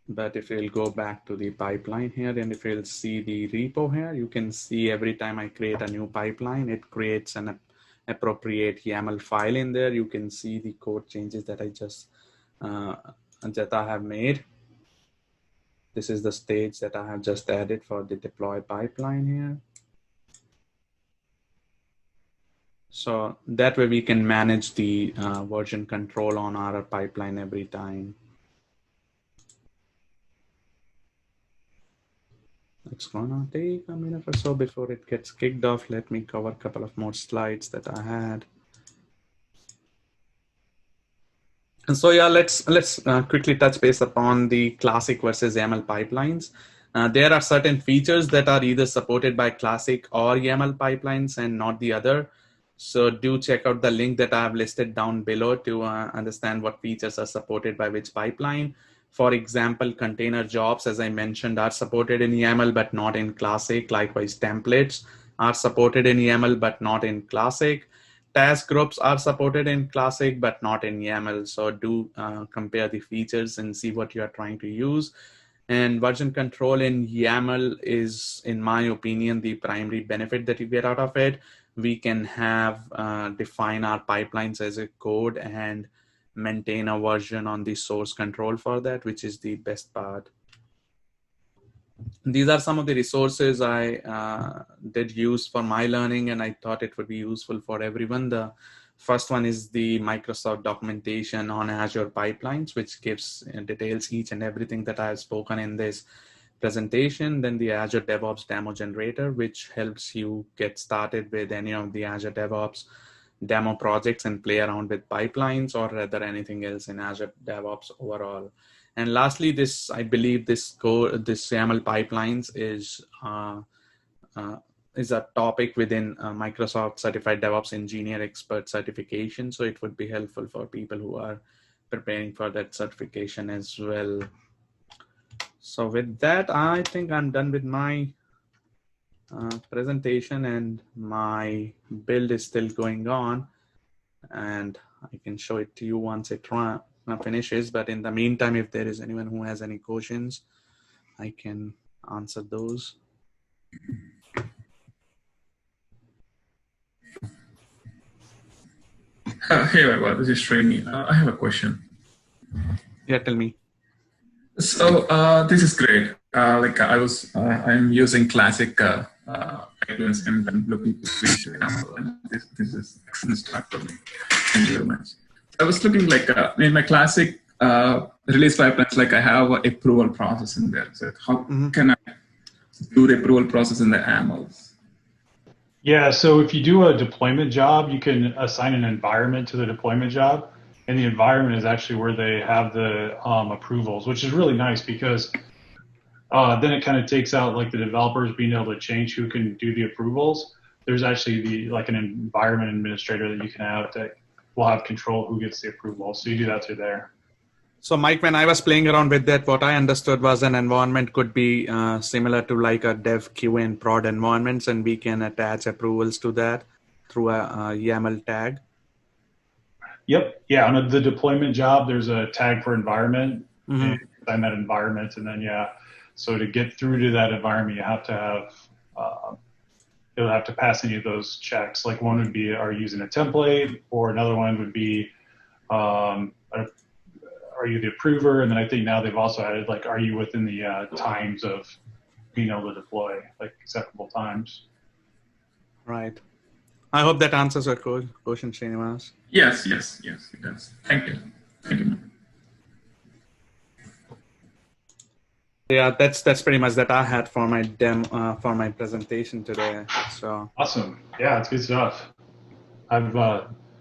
But if you'll go back to the pipeline here, and if you'll see the repo here, you can see every time I create a new pipeline, it creates an appropriate YAML file in there. You can see the code changes that I have made. This is the stage that I have just added for the deploy pipeline here. So that way we can manage the version control on our pipeline every time. It's gonna take a minute or so before it gets kicked off. Let me cover a couple of more slides that I had. And so yeah, let's quickly touch base upon the classic versus YAML pipelines. There are certain features that are either supported by classic or YAML pipelines and not the other. So do check out the link that I have listed down below to understand what features are supported by which pipeline. For example, container jobs, as I mentioned, are supported in YAML, but not in classic. Likewise, templates are supported in YAML, but not in classic. Task groups are supported in classic, but not in YAML. So do compare the features and see what you are trying to use. And version control in YAML is, in my opinion, the primary benefit that you get out of it. We can have define our pipelines as a code and maintain a version on the source control for that, which is the best part. These are some of the resources I did use for my learning, and I thought it would be useful for everyone. The first one is the Microsoft documentation on Azure Pipelines, which gives details each and everything that I have spoken in this presentation. Then the Azure DevOps demo generator, which helps you get started with any of the Azure DevOps demo projects and play around with pipelines, or rather anything else in Azure DevOps overall. And lastly, I believe this YAML pipelines is a topic within Microsoft Certified DevOps Engineer Expert certification. So it would be helpful for people who are preparing for that certification as well. So with that, I think I'm done with my presentation, and my build is still going on, and I can show it to you once it finishes. But in the meantime, if there is anyone who has any questions, I can answer those. Hey, Vaibhav, this is Srini. I have a question. Yeah, tell me. So this is great. I'm using classic pipelines and I'm looking to switch to YAML, and this is excellent start for me. Thank you very much. I was looking in my classic release pipelines, I have an approval process in there. So how can I do the approval process in the YAMLs? Yeah, so if you do a deployment job, you can assign an environment to the deployment job. And the environment is actually where they have the approvals, which is really nice because then it kind of takes out the developers being able to change who can do the approvals. There's actually an environment administrator that you can have that will have control who gets the approval. So you do that through there. So Mike, when I was playing around with that, what I understood was an environment could be similar to a dev QA and prod environments, and we can attach approvals to that through a YAML tag. Yep. Yeah. On the deployment job, there's a tag for environment, and assign that environment, and then so to get through to that environment, you have to have you'll have to pass any of those checks. Like one would be, are you using a template, or another one would be, are you the approver? And then I think now they've also added are you within the times of being able to deploy, acceptable times. Right. I hope that answers your question, Srinivas. Yes, it does. Thank you. Thank you. Yeah, that's pretty much that I had for my for my presentation today. So awesome. Yeah, it's good stuff. I've